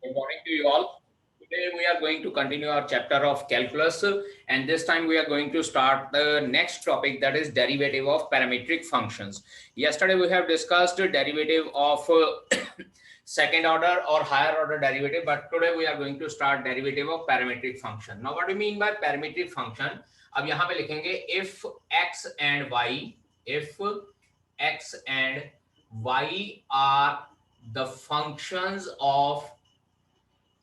Good morning to you all. Today we are going to continue our chapter of calculus, and this time we are going to start the next topic, that is derivative of parametric functions. Yesterday we have discussed derivative of second order or higher order derivative, but today we are going to start derivative of parametric function. Now what do you mean by parametric function? अब यहाँ पे लिखेंगे if x and y are the functions of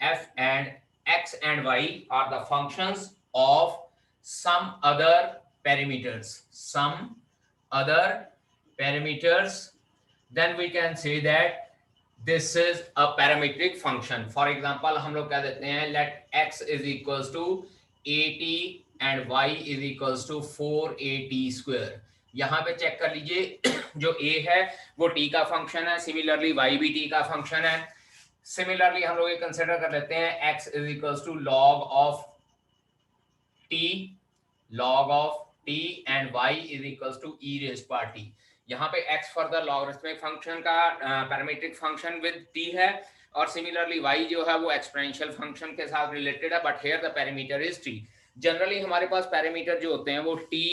f and x and y are the functions of some other parameters, then we can say that this is a parametric function. For example, हम लोग कह देते हैं let x is equals to 80 and y is equals to 4at square. यहाँ पे check कर लीजिए जो a है वो t का फंक्शन है, सिमिलरली y भी t का फंक्शन है. सिमिलरली हम लोग ये कंसिडर कर लेते हैं x is equals to log of t and y is equals to e raised by t. यहाँ पे x फर्दर लॉगरिथमिक फंक्शन का पैरामीट्रिक फंक्शन विद t है, और सिमिलरली y जो है वो एक्सपोनेंशियल फंक्शन के साथ रिलेटेड है, but here the parameter is t. Generally हमारे पास पैरामीटर जो होते हैं वो t,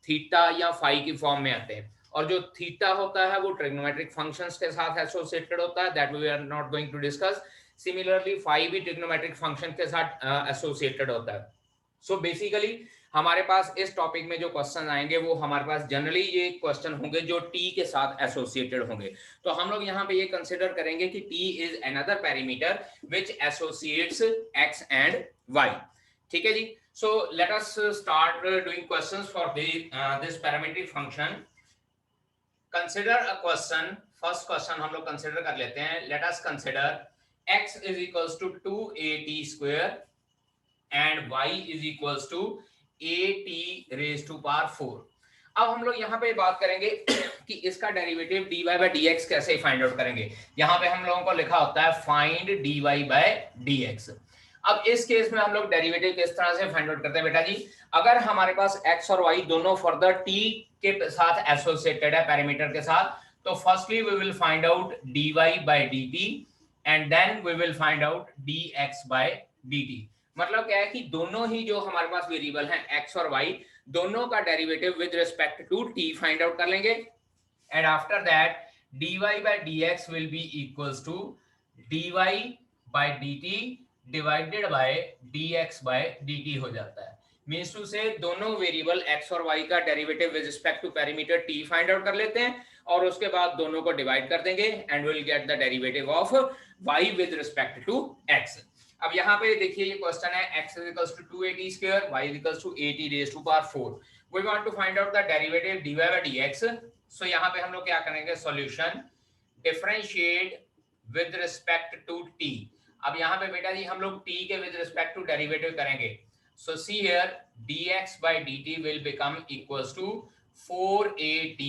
थीटा या फाई की फॉर्म में आते हैं, और जो थीटा होता है वो ट्रिग्नोमेट्रिक फंक्शंस के साथ एसोसिएटेड होता है, that we are not going to discuss. Similarly phi भी ट्रिग्नोमेट्रिक फंक्शन के साथ एसोसिएटेड होता है. सो बेसिकली हमारे पास इस टॉपिक में जो क्वेश्चन आएंगे वो हमारे पास जनरली ये क्वेश्चन होंगे जो टी के साथ एसोसिएटेड होंगे. तो हम लोग यहाँ पे ये कंसिडर करेंगे कि T is another parameter which associates X and Y. ठीक है जी. So let us start doing questions for this parametric function. Consider a question. First question हम लोग कंसिडर कर लेते हैं. Let us consider x is equals to 2at square and y is equals to at raised to power 4. अब हम लोग यहाँ पे बात करेंगे कि इसका डेरिवेटिव dy by dx कैसे फाइंड आउट करेंगे. यहाँ पे हम लोगों को लिखा होता है फाइंड dy by dx. अब इस केस में हम लोग डेरिवेटिव किस तरह से फाइंड आउट करते हैं बेटा जी. अगर हमारे पास x और y दोनों फर्दर t के साथ एसोसिएटेड है पैरामीटर के साथ, तो firstly we will find out dy by dt and then we will find out dx by dt. मतलब क्या है कि दोनों ही जो हमारे पास वेरिएबल हैं x और y, दोनों का derivative with respect to t find out कर लेंगे, and after that dy by dx will be equals to dy by dt divided by dx by dt हो जाता है. मींस टू से दोनों वेरिएबल x और y का derivative with respect to parameter t find out कर लेते हैं, और उसके बाद दोनों को डिवाइड कर देंगे and will get the derivative of y with respect to x. अब यहाँ पे देखिए ये क्वेश्चन है x is equals to 2at square, y is equals to 80 raised to power 4. We want to find out the derivative dy by dx. So यहाँ पे हम लोग क्या करेंगे, solution differentiate with respect to t. अब यहाँ पे बेटा जी हम लोग t के विद रिस्पेक्ट टू डेरिवेटिव करेंगे. So see here dx by dt will become equals to 4at,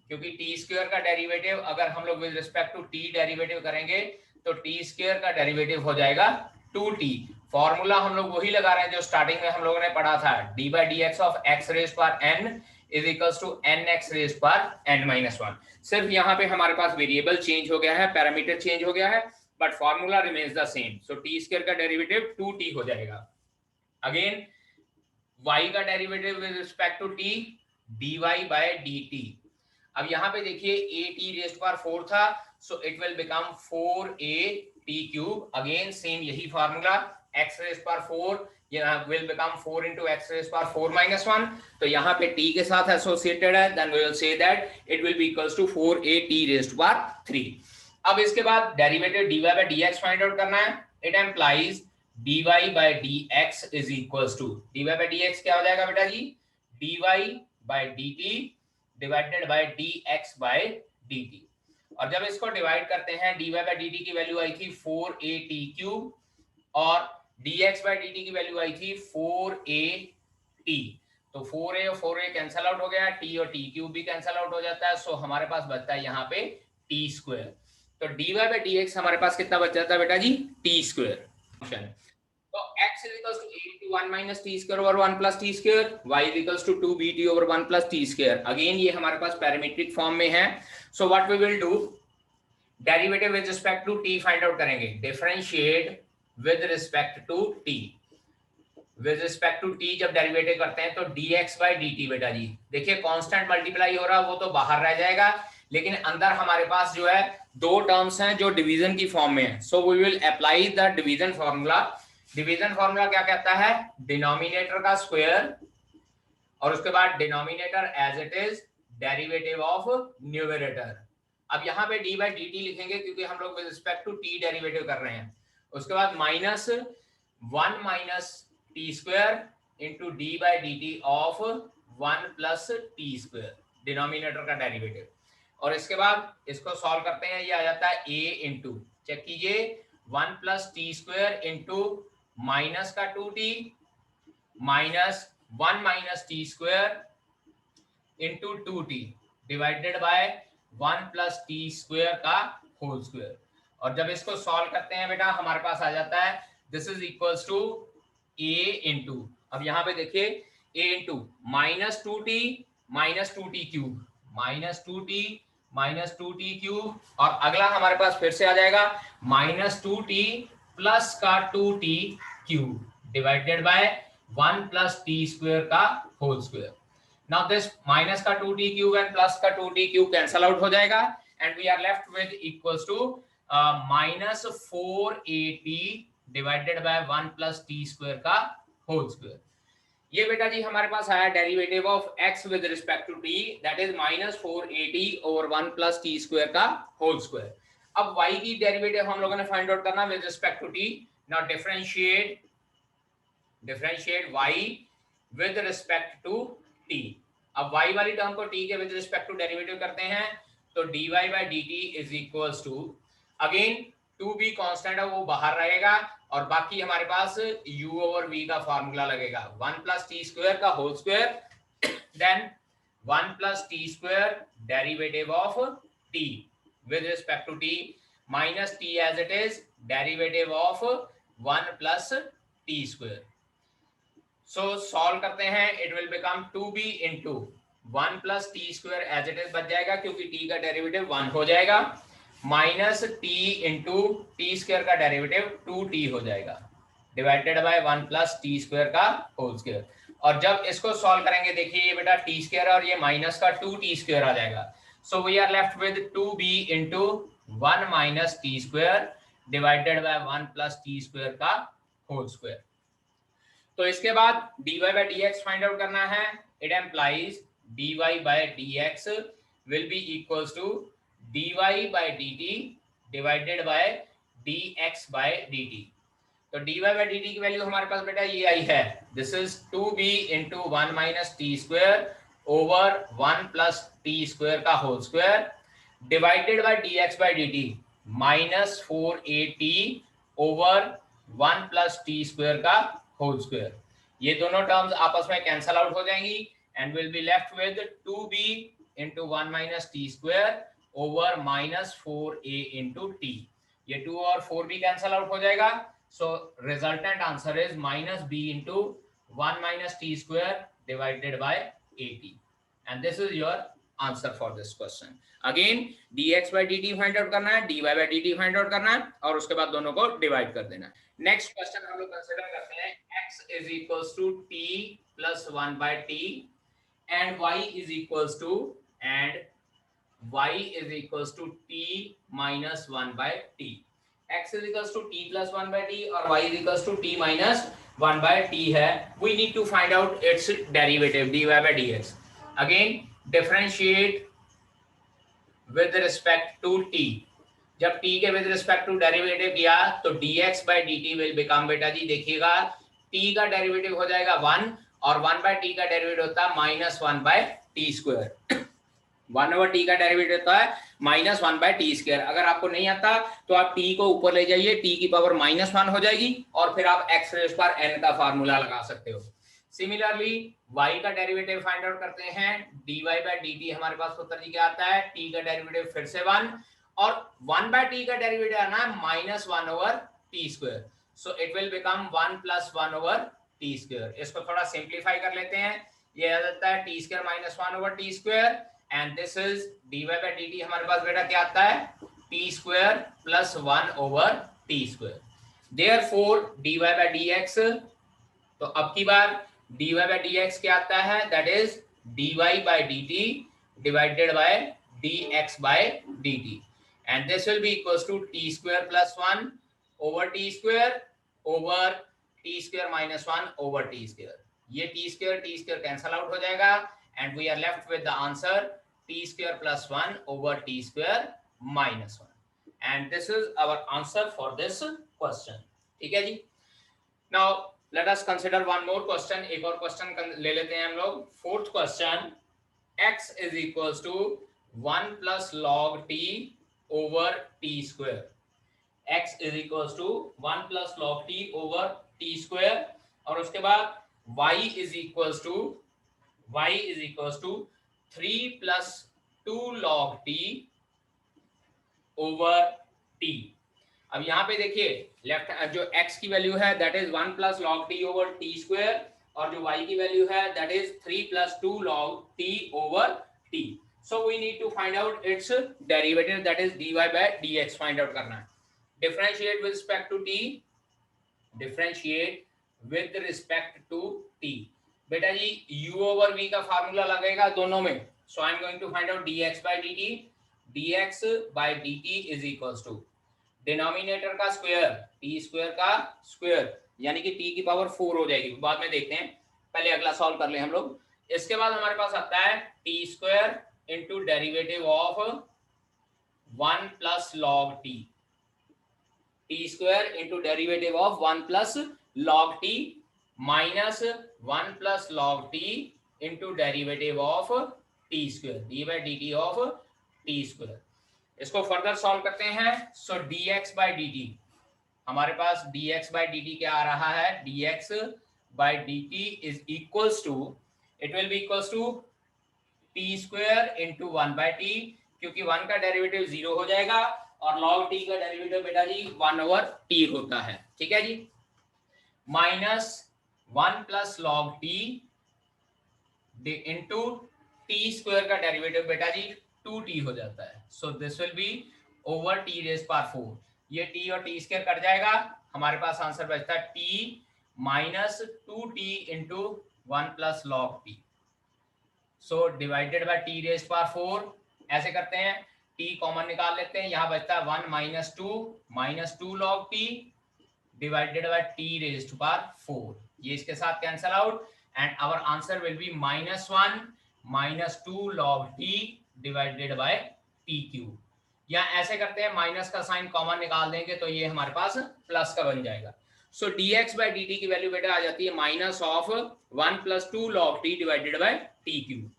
क्योंकि t स्क्वायर का डेरिवेटिव अगर हम लोग with respect to t derivative करेंगे तो t स्क्वायर का डेरिवेटिव हो जाएगा 2t. फॉर्मूला हम लोग वही लगा रहे हैं जो स्टार्टिंग में हम लोगों ने पढ़ा था, d by dx of x raised पर n is equals to nx raised पर n minus 1. सिर्फ यहाँ पे हमारे पास वेरिएबल चेंज हो गया है, पैरामीटर चेंज हो गया है, but formula remains the same. So t square का डेरिवेटिव 2t हो जाएगा. अगेन y का derivative with respect to t dy by dt. अब यहाँ पे देखिए at रेज़्ड पावर 4 था, सो it will become 4at cube. Again same यही फार्मूला, x रेज़्ड पावर 4 यहाँ will become 4 into x raised power 4 minus 1. तो यहाँ पे t के साथ एसोसिएटेड है, then we will say that it will be equals to 4at raised power 3. अब इसके बाद derivative dy by dx find out करना है. It implies dy by dx is equals to, dy by dx क्या हो जाएगा बेटा जी, dy by dt divided by dx by dt. और जब इसको डिवाइड करते हैं dy by dt की वैल्यू आई थी 4at क्यूब और dx by dt की वैल्यू आई थी 4at. तो 4a और 4a कैंसिल आउट हो गया, t और t क्यूब भी कैंसिल आउट हो जाता है. सो हमारे पास बचता है यहाँ पे t स्क्वायर. तो dy by dx हमारे पास कितना बच जाता है बेटा जी, t स्क्वायर. तो x is equals to 8 to 1 minus t square over 1 plus t square, y is equals to 2bt over 1 plus t square. Again ये हमारे पास पैरामीट्रिक फॉर्म में है. So what we will do, derivative with respect to T find out करेंगे, differentiate with respect to T, with respect to T जब derivative करते हैं तो dx बाई dt बेटा जी, देखिए कांस्टेंट मल्टीप्लाई हो रहा है वो तो बाहर रह जाएगा, लेकिन अंदर हमारे पास जो है दो टर्म्स हैं जो डिवीजन की फॉर्म में है, so we will apply the division formula. Division formula क्या कहता है, डिनोमिनेटर का स्क्वायर और उसके बाद denominator as it is derivative of numerator. अब यहाँ पे डी बाई डी टी लिखेंगे क्योंकि हम लोग with respect to T derivative कर रहे हैं, उसके बाद minus 1 minus T square into D by D T of 1 plus T square, denominator का डेरिवेटिव, और इसके बाद इसको सॉल्व करते हैं, ये आ जाता है a इंटू, चेक कीजिए, 1 plus T square into minus का 2t minus 1 minus T square into 2t divided by 1 plus T square का होल स्क्वायर। और जब इसको सॉल्व करते हैं बेटा हमारे पास आ जाता है this is equals to a into, अब यहाँ पे देखिए a into minus 2t minus 2t cube minus 2t minus 2t cube, और अगला हमारे पास फिर से आ जाएगा माइनस 2t प्लस का 2t cube divided by 1 plus T square का whole square. Now this minus का 2t क्यूब एंड प्लस का 2t क्यूब कैंसल आउट हो जाएगा and we are left with equals to minus 4at divided by 1 plus T square का whole square. ये बेटा जी हमारे पास आया derivative of x with respect to t, that is minus 4at over 1 plus T square का whole square. अब y की डेरिवेटिव हम लोगों ने फाइंड आउट करना with respect to t। Now differentiate y with respect to t। अब y वाली term को t के विद रिस्पेक्ट टू डेरिवेटिव करते हैं तो dy by dt is equals to, again 2b constant है वो बाहर रहेगा और बाकी हमारे पास u ओवर v का फार्मूला लगेगा, 1 प्लस टी स्क्वायर का whole square then 1 plus T square derivative of t with respect to t minus t as it is derivative of 1 plus T square. So solve करते हैं, it will become 2b into 1 plus T square as it is बच जाएगा क्योंकि t का derivative 1 हो जाएगा, minus t into T square का derivative 2t हो जाएगा divided by 1 plus T square का होल स्क्वायर। और जब इसको सॉल्व करेंगे देखिए ये बेटा टी स्क्वायर और ये माइनस का 2t स्क्वायर आ जाएगा, so we are left with 2b into 1 minus T square divided by 1 plus T square का होल स्क्वायर। तो इसके बाद dy by dx find out करना है, it implies dy by dx will be equals to dy by dt divided by dx by dt। तो dy by dt की value हमारे पास बेटा ये आई है, this is 2b into 1 minus t square over 1 plus t square का whole square divided by dx by dt minus 4at over 1 plus t square का whole square. ये दोनों टर्म्स आपस में कैंसल आउट हो जाएंगी and will be left with 2b into 1 minus t square over minus 4a into T, ये 2 और 4 भी कैंसल आउट हो जाएगा, so resultant answer is minus b into 1 minus T square divided by 80 and this is your answer for this question. Again dx by dt find out करना है, dy by dt find out करना है और उसके बाद दोनों को divide कर देना है। नेक्स्ट क्वेश्चन हम लोग कंसीडर करते हैं x is equals to t plus 1 by t and y is equals to and y is equals to t minus 1 by t, x is equals to t plus 1 by t और y is equals to t minus 1 by t है, we need to find out its derivative dy by dx। again differentiate with respect to t, जब t के with respect to derivative किया तो dx by dt will become बेटा जी देखिएगा t का derivative हो जाएगा 1 और 1 by t का डेरिवेटिव होता है minus 1 by t square, 1 over T का डेरिवेटिव होता है माइनस 1 बाय टी स्क्वायर। अगर आपको नहीं आता तो आप टी को ऊपर ले जाइए, टी की पावर माइनस 1 हो जाएगी और फिर आप एक्स रेज़ पर एन का फार्मूला लगा सकते हो। सिमिलरली y का डेरिवेटिव फाइंड आउट करते हैं, dy बाय dt हमारे पास सूत्र जी क्या आता है, t का डेरिवेटिव फिर से 1 और 1 बाय t का डेरिवेटिव आना है minus 1 over T square, so it will become 1 plus 1 over T square. इसको थोड़ा सिंप्लीफाई कर लेते हैं, ये आ जाता है t square minus 1 over T square and this is dy by dt हमारे पास बेटा क्या आता है T square plus 1 over T square. Therefore dy by dx, तो अब की बार dy बाय dx क्या आता है, that is dy by dt divided by dx by dt, and this will be equals to t square plus 1 over t square over t square minus 1 over t square. ये t square cancel out हो जाएगा and we are left with the answer t square plus 1 over t square minus 1, and this is our answer for this question. ठीक है जी। Now let us consider one more question, एक और question ले लेते हैं हम लोग। Fourth question, x is equals to 1 plus log t over t square, x is equals to 1 plus log t over t square, और उसके बाद y is equals to 3 plus 2 log t over t। अब यहाँ पे देखिए left जो x की value है that is 1 plus log t over t square, और जो y की वैल्यू है that is 3 plus 2 log t over t। So we need to find out its derivative that is dy by dx find out करना है। Differentiate with respect to t, differentiate with respect to t। बेटा जी u over v का formula लगेगा दोनों में, so I am going to find out dx by dt, dx by dt is equals to denominator का square t square का square, यानी कि टी की पावर 4 हो जाएगी, बाद में देखते हैं, पहले अगला सॉल्व कर ले हम लोग। इसके बाद हमारे पास आता है T square into derivative of 1 plus log T, T square into derivative of 1 plus log t minus 1 plus log T into derivative of t square, D by D T of t square. इसको further solve करते हैं। सो dx by dt, हमारे पास dx by dt क्या आ रहा है, dx by dt is equals to, it will be equals to t square into 1 by t, क्योंकि 1 का derivative 0 हो जाएगा और log t का डेरिवेटिव बेटा जी 1 ओवर t होता है। ठीक है जी, minus 1 plus log t into t square का डेरिवेटिव बेटा जी 2t हो जाता है। So this will be over t raise power 4, ये t और t स्क्वायर कट जाएगा, हमारे पास आंसर बचता है t minus 2t into 1 plus log t। So divided by t raise power 4, ऐसे करते हैं, t कॉमन निकाल लेते हैं, यहाँ बचता है 1 minus 2 log t divided by t raise to power 4, ये इसके साथ cancel out and our answer will be -1 minus 2 log t divided by t cube. या ऐसे करते हैं, माइनस का साइन कॉमन निकाल देंगे तो ये हमारे पास प्लस का बन जाएगा। सो dx बाय dt की वैल्यू बेटा आ जाती है minus of 1 plus 2 log t divided by t cube.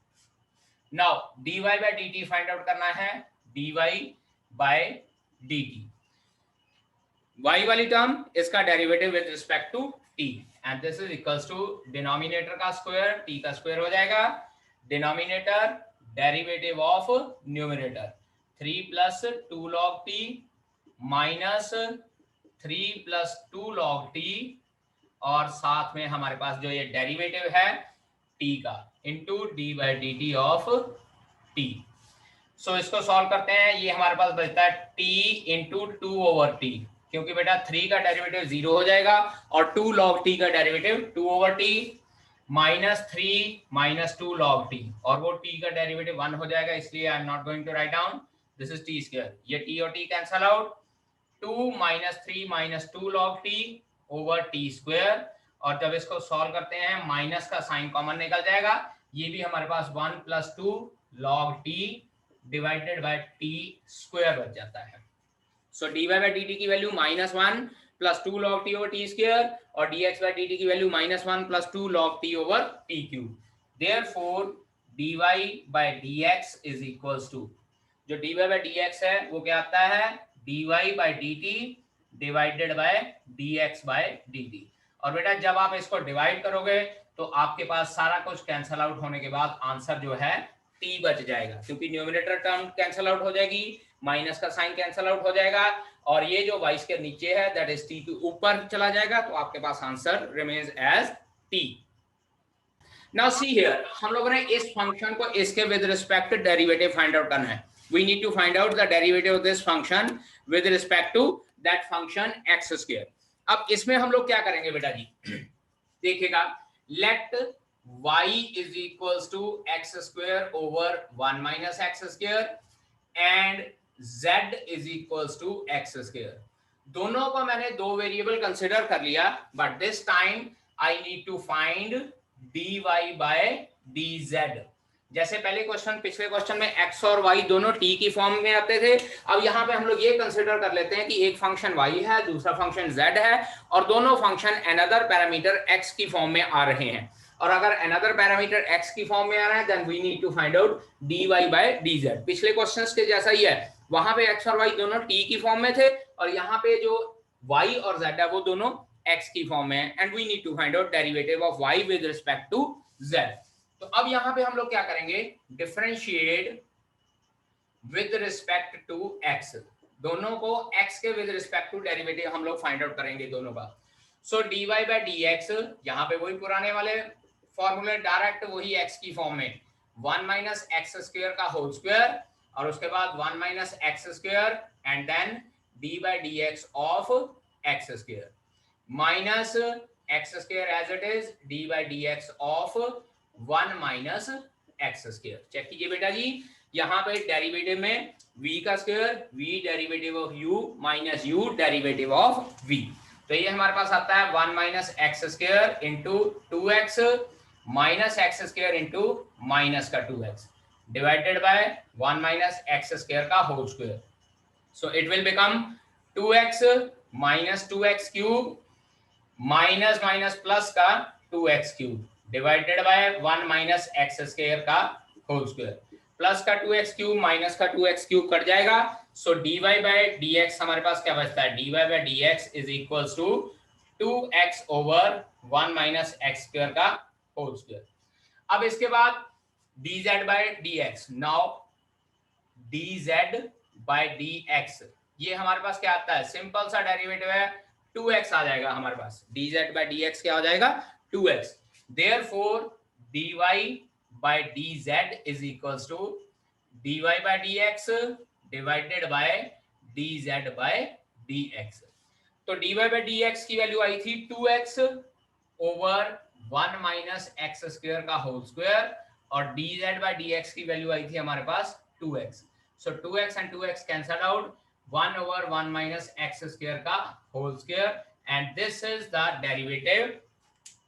Now dy by dt find out करना है, dy बाय dt, y वाली टर्म इसका derivative with respect to t, and this is equals to denominator का square t का square हो जाएगा, denominator derivative of numerator 3 plus 2 log t minus 3 plus 2 log t, और साथ में हमारे पास जो ये डेरिवेटिव है टी का into D by D T of T. So इसको सॉल्व करते हैं, ये हमारे पास बचता है टी इंटू 2 ओवर टी, क्योंकि बेटा 3 का डेरिवेटिव 0 हो जाएगा और 2 लॉग टी का derivative 2 over t minus 3 minus 2 log t, और वो t का डेरिवेटिव 1 हो जाएगा, इसलिए I am not going to write down, this is t square, ये t और t cancel out, 2 minus 3 minus 2 log t over t square, और जब इसको सॉल्व करते हैं माइनस का साइन कॉमन निकल जाएगा, ये भी हमारे पास 1 plus 2 log t divided by t square बच जाता है। सो dy बाय dt की value -1 plus 2 log t over t square, और dx बाय dt की value -1 plus 2 log t over t cube. Therefore dy by dx is equals to, जो dy by dx है वो क्या आता है, dy by dt divided by dx by dt, और बेटा जब आप इसको डिवाइड करोगे तो आपके पास सारा कुछ कैंसल आउट होने के बाद आंसर जो है t बच जाएगा, क्योंकि न्यूमरेटर टर्म कैंसल आउट हो जाएगी, माइनस का साइन कैंसल आउट हो जाएगा, और ये जो 22 के नीचे है दैट इज t के ऊपर चला जाएगा, तो आपके पास answer remains as t। Now see here, हम लोगों ने इस फंक्शन को इसके with respect derivative find out करना है। we need to find out the derivative of this function with respect to that function x square. अब इसमें हम लोग क्या करेंगे बेटा जी, देखिएगा, let y is equals to x square over 1 minus x square and z is equals to x square. दोनों को मैंने दो वेरिएबल कंसिडर कर लिया, but this time I need to find dy by dz. जैसे पहले क्वेश्चन, पिछले question में x और y दोनों t की फॉर्म में आते थे, अब यहाँ पे हम लोग ये कंसिडर कर लेते हैं कि एक फंक्शन y है, दूसरा फंक्शन z है, और दोनों फंक्शन अनदर पैरामीटर x की फॉर्म में आ रहे हैं. और अगर अनदर पैरामीटर x की फॉर्म में आ रहा है, then we need to find out dy by dz. पिछले क्वेश्चंस के जैसा ही है, वहां पे x और y दोनों t की फॉर्म में थे, और यहाँ पे जो y और z है वो दोनों x की फॉर्म में है, and we need to find out derivative of y with respect to z. तो अब यहाँ पे हम लोग क्या करेंगे, differentiate with respect to x. दोनों को x के विद रिस्पेक्ट टू डेरिवेटिव हम लोग फाइंड आउट करेंगे दोनों का. सो dy by dx, यहाँ पे वही पुराने वाले फॉर्मूले, डायरेक्ट वही x की फॉर्म में 1 माइनस एक्स स्क्वायर का होल स्क्वायर, और उसके बाद 1 minus x square and then d by dx of x square minus x square as it is d by dx of 1 minus x square. Check कीजिए बेटा जी, यहाँ पे डेरिवेटिव में v का square, v derivative of u minus u derivative of v. तो ये हमारे पास आता है 1 minus x square into 2x minus x square into minus का 2x divided by 1 minus x square का whole square. So it will become 2x minus 2x cube minus minus plus का 2x cube divided by 1 minus x square का whole square. Plus का 2x cube minus का 2x cube cut जाएगा. सो dy by dx हमारे पास क्या बचता है, dy by dx is equals to 2x over 1 minus x square का होल स्क्वायर. अब इसके बाद dz by dx. Now dz by dx, ये हमारे पास क्या आता है, सिंपल सा डेरिवेटिव है, 2x आ जाएगा हमारे पास. dz by dx क्या हो जाएगा, 2x. Therefore dy by dz is equals to dy by dx divided by dz by dx. तो dy by dx की वैल्यू आई थी 2x over 1 minus x square का होल स्क्वायर, और dz by dx की वैल्यू आई थी हमारे पास 2x. So 2x and 2x cancel out, 1 over 1 minus x square का whole square, and this is the derivative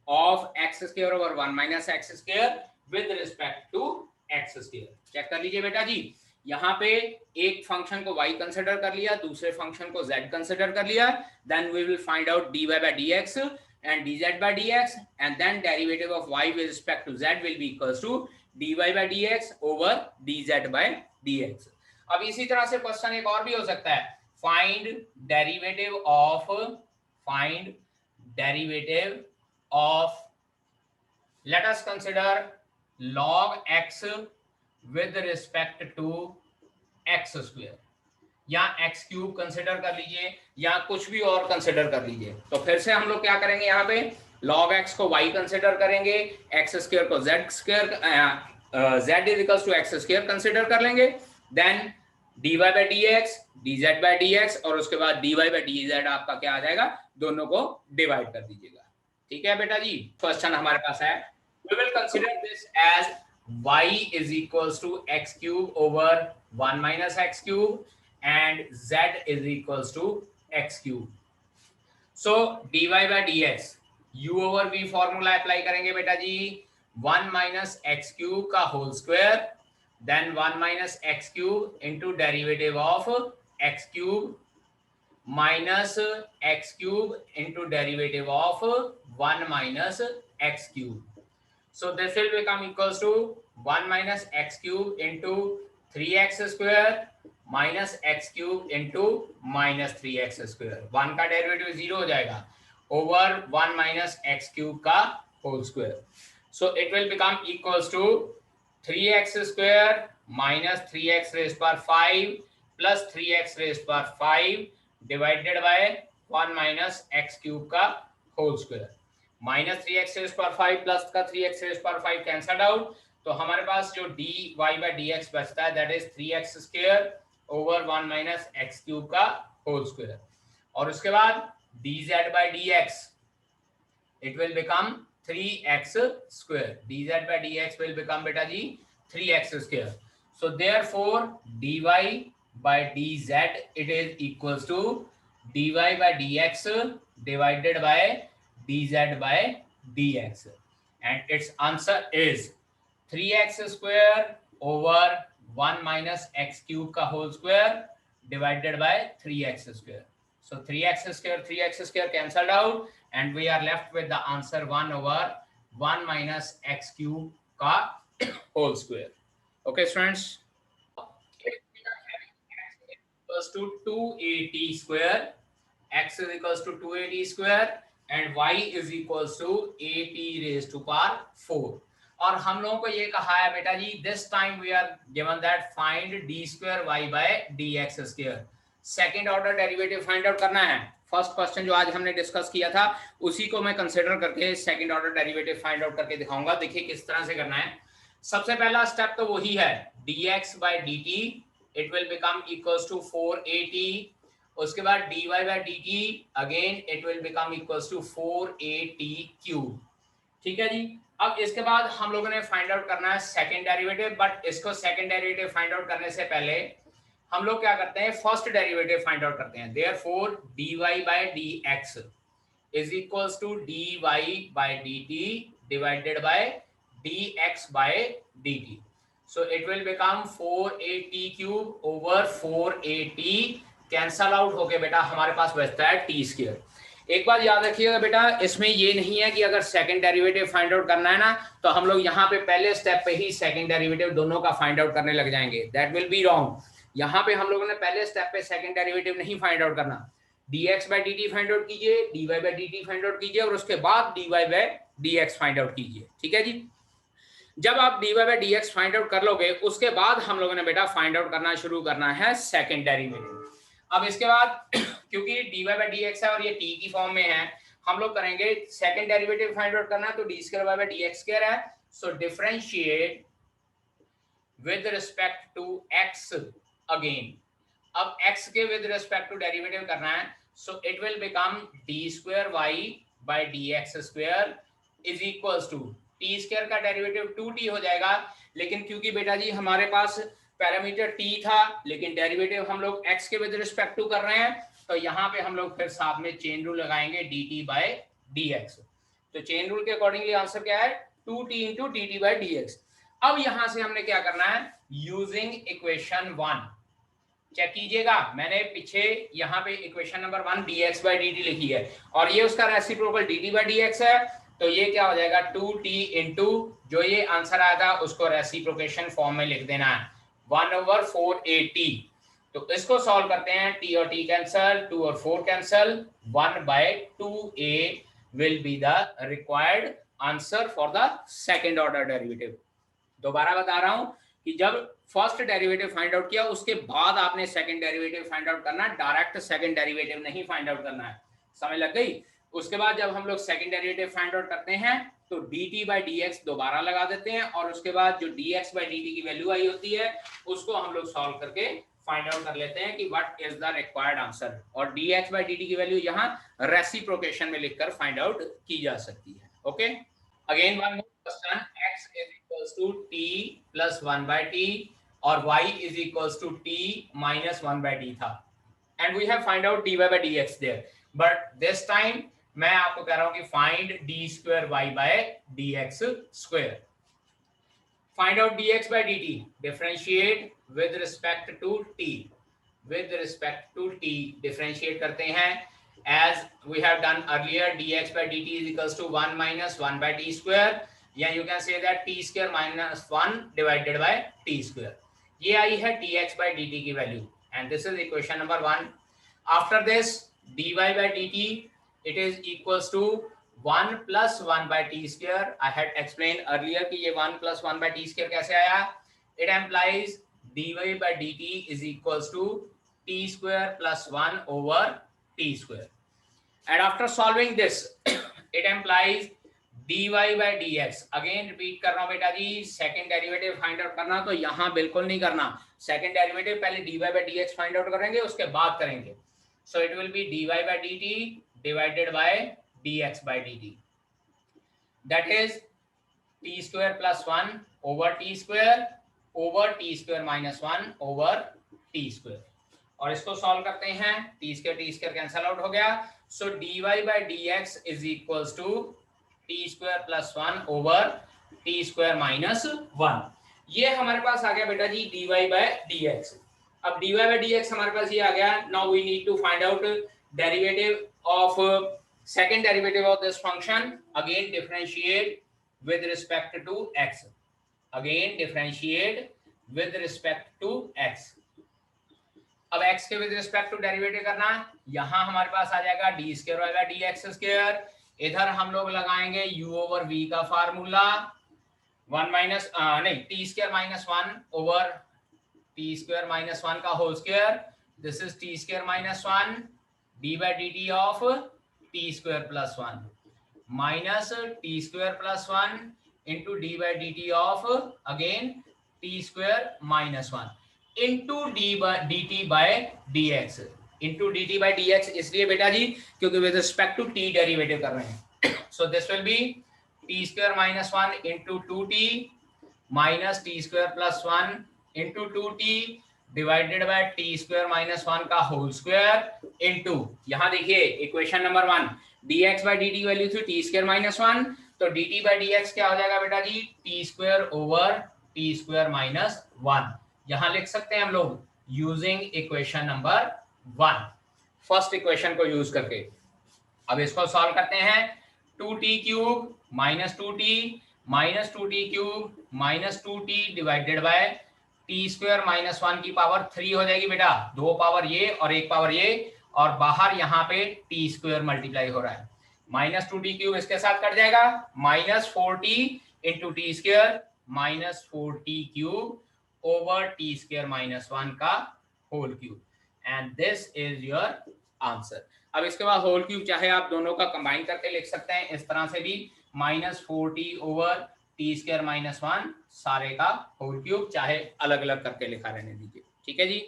of x square over 1 minus x square with respect to x square. Check कर लीजिए बेटा जी, यहाँ पे एक function को y consider कर लिया, दूसरे फंक्शन को z कंसिडर कर लिया, then we will find out dy by dx and dz by dx, and then derivative of y with respect to z will be equals to dy by dx over dz by dx. अब इसी तरह से question एक और भी हो सकता है, find derivative of let us consider log x with respect to x square, या x क्यूब कंसिडर कर लीजिए, या कुछ भी और कंसिडर कर लीजिए. तो फिर से हम लोग क्या करेंगे, यहाँ पे log x को y कंसिडर करेंगे, x स्क्वायर को z square, z is equals to x square consider कर लेंगे, then dy by dx, dz by dx, और उसके बाद dy by dz आपका क्या आ जाएगा, दोनों को डिवाइड कर दीजिएगा. ठीक है बेटा जी, क्वेश्चन हमारे पास है, we will consider this as y is equals to x cube over 1 minus x cube and z is equals to x cube. So dy by dx, u over v formula apply करेंगे बेटा जी, 1 minus x cube का whole square, then 1 minus x cube into derivative of x cube minus x cube into derivative of 1 minus x cube. So this will become equals to 1 minus x cube into 3x square minus x cube into minus 3x square. 1 का derivative 0 हो जाएगा over 1 minus x cube का whole square. So it will become equals to 3x square minus 3x raised power 5 plus 3x raised power 5 divided by 1 minus x cube का whole square. Minus 3x rays power 5 plus का 3x rays power 5 cancelled out, तो हमारे पास जो dy by dx बचता है that is 3x square over 1 minus x cube का whole square, और उसके बाद dz by dx it will become 3x square. dz by dx will become beta ji 3x square. So therefore dy by dz it is equals to dy by dx divided by dz by dx, and its answer is 3x square over 1 minus x cube का whole square divided by 3x square. So 3x square cancelled out and we are left with the answer 1 over 1 minus x cube का whole square. Okay students, equals to 2at square, x is equals to 2at square and y is equals to at raised to power 4. और हम लोगों को ये कहा है बेटा जी this time we are given that find d square y by d x square, second order derivative find out करना है. फर्स्ट क्वेश्चन जो आज हमने डिस्कस किया था उसी को मैं कंसीडर करके second order derivative find out करके दिखाऊंगा. देखिए किस तरह से करना है. सबसे पहला स्टेप तो वही है dx by dt it will become equals to 4at, उसके बाद dy by dt again it will become equals to 4at cube. ठीक है जी. अब इसके बाद हम लोगों ने फाइंड आउट करना है सेकंड डेरिवेटिव, बट इसको सेकंड डेरिवेटिव फाइंड आउट करने से पहले हम लोग क्या करते हैं फर्स्ट डेरिवेटिव फाइंड आउट करते हैं. Therefore dy by dx is equals to dy by dt divided by dx by dt. So it will become 4at cube over 4at, cancel out होके बेटा हमारे पास बचता है t स्क्वायर. एक बात याद रखिएगा बेटा, इसमें ये नहीं है कि अगर सेकंड डेरिवेटिव फाइंड आउट करना है ना तो हम लोग यहाँ पे पहले स्टेप पे ही सेकंड डेरिवेटिव दोनों का फाइंड आउट करने लग जाएंगे. That will be wrong. यहाँ पे हम लोगों ने पहले स्टेप पे सेकंड डेरिवेटिव नहीं फाइंड आउट करना. dx by dt find out कीजिए, dy by dt find out कीजिए और उसके बाद dy by dx find out कीजिए. ठीक है जी. जब आप dy by dx find out कर लोगे उसके बाद हम लोगों ने बेटा फाइंड आउट करना शुरू करना है सेकंड डेरिवेटिव. अब इसके बाद क्योंकि dy by dx है और ये t की फॉर्म में है, हम लोग करेंगे सेकंड डेरिवेटिव फाइंड आउट करना है तो d square by dx square है. So differentiate with respect to x again. अब x के विद रिस्पेक्ट टू डेरिवेटिव करना है, so it will become d square y by dx square is equals to t square का derivative 2t हो जाएगा. लेकिन क्योंकि बेटा जी हमारे पास पैरामीटर t था लेकिन डेरिवेटिव हम लोग x के विद रिस्पेक्ट टू कर रहे हैं, तो यहाँ पे हम लोग फिर साथ में चेन रूल लगाएंगे dt by dx. तो चेन रूल के अकॉर्डिंगली आंसर क्या है 2t into dt by dx. अब यहाँ से हमने क्या करना है यूजिंग इक्वेशन 1. चेक कीजिएगा मैंने पीछे यहाँ पे equation number 1 dx by dt लिखी है और ये उसका रेसिप्रोकल dt by dx है. तो ये क्या हो जाएगा 2t इंटू जो ये आंसर आया था उसको रेसिप्रोकेशन फॉर्म में लिख देना है 1 over 4at. तो इसको सॉल्व करते हैं, t और t कैंसल, 2 और 4 cancel, 1 by 2a will be the required answer for the second order derivative. दोबारा बता रहा हूं कि जब फर्स्ट डेरिवेटिव फाइंड आउट किया उसके बाद आपने सेकंड डेरिवेटिव फाइंड आउट करना है, डायरेक्ट सेकंड डेरिवेटिव नहीं फाइंड आउट करना है. समझ लग गई. उसके बाद जब हम लोग सेकंड डेरिवेटिव फाइंड आउट करते हैं तो dt by dx दोबारा लगा देते हैं और उसके बाद जो dx by dt की वैल्यू आई होती है उसको हम लोग सॉल्व करके फाइंड आउट कर लेते हैं कि what is the required answer. और dx by dt की वैल्यू यहाँ रेसिप्रोकेशन में लिखकर फाइंड आउट की जा सकती है. Okay, again one more question. x is equals to t plus 1 by t और y is equals to t minus 1 by t था and we have find out dy by dx there, but this time मैं आपको कह रहा हूं कि find d square y by dx square. Find out dx by dt, differentiate with respect to t. With respect to t differentiate करते हैं as we have done earlier. dx by dt is equals to 1 minus 1 by t square, या you can say that t square minus 1 divided by t square. ये आई है dx by dt की value and this is equation number 1. After this dy by dt it is equals to 1 plus 1 by t square. I had explained earlier कि ये 1 plus 1 by t square कैसे आया. It implies dy by dt is equals to t square plus 1 over t square. And after solving this, it implies dy by dx, again repeat कर रहा हूं बेटा जी, second derivative find out करना तो यहां बिल्कुल नहीं करना, सेकंड डेरिवेटिव पहले dy by dx find out करेंगे उसके बाद करेंगे। सो it will B dy by dt divided by dx by dt, that is t square plus 1 over t square minus 1 over t square. और इसको सॉल्व करते हैं, t square cancel out हो गया। So dy by dx is equals to t square plus 1 over t square minus 1। ये हमारे पास आ गया बेटा जी dy बाई dx। अब dy बाई dx हमारे पास ये आ गया। Now we need to find out derivative of second derivative of this function. Again differentiate with respect to x, again differentiate with respect to x। अब x के with respect to derivative करना, यहां हमारे पास आ जाएगा डी स्क्वायर होगा d x square, इधर हम लोग लगाएंगे u ओवर v का फार्मूला, 1 माइनस नहीं t square minus 1 over T square minus 1 का whole square, this is t square minus 1 d by D T of t square plus 1 minus T square plus 1 into D by D T of again t square minus 1 into d t by d x, into d t by d x इसलिए बेटा जी क्योंकि with respect to T derivative कर रहे हैं। So this will be t square minus 1 into 2t minus T square plus 1 into 2t divided by t square minus 1 का whole square into, यहां देखिए equation number 1 dx by dt value थी t square minus 1, तो dt by dx क्या हो जाएगा बेटा जी t square over t square minus 1। यहां लिख सकते हैं हम लोग using equation number 1, first equation को यूज करके। अब इसको सॉल्व करते हैं, 2t cube minus 2t cube minus 2t divided by t square minus 1 की पावर 3 हो जाएगी बेटा, 2 पावर ये और 1 पावर ये, और बाहर यहाँ पे टी स्क्वायर मल्टीप्लाई हो रहा है, माइनस 2t क्यूब इसके साथ कट जाएगा, minus 4t into T square minus 4t cube over T square minus 1 का whole cube, and this is your answer. अब इसके बाद होल क्यूब चाहे आप दोनों का कंबाइन करके लिख सकते हैं इस तरह से भी, minus 4t over T square minus 1 सारे का होल क्यूब, चाहे अलग अलग करके लिखा रहने दीजिए। ठीक है जी।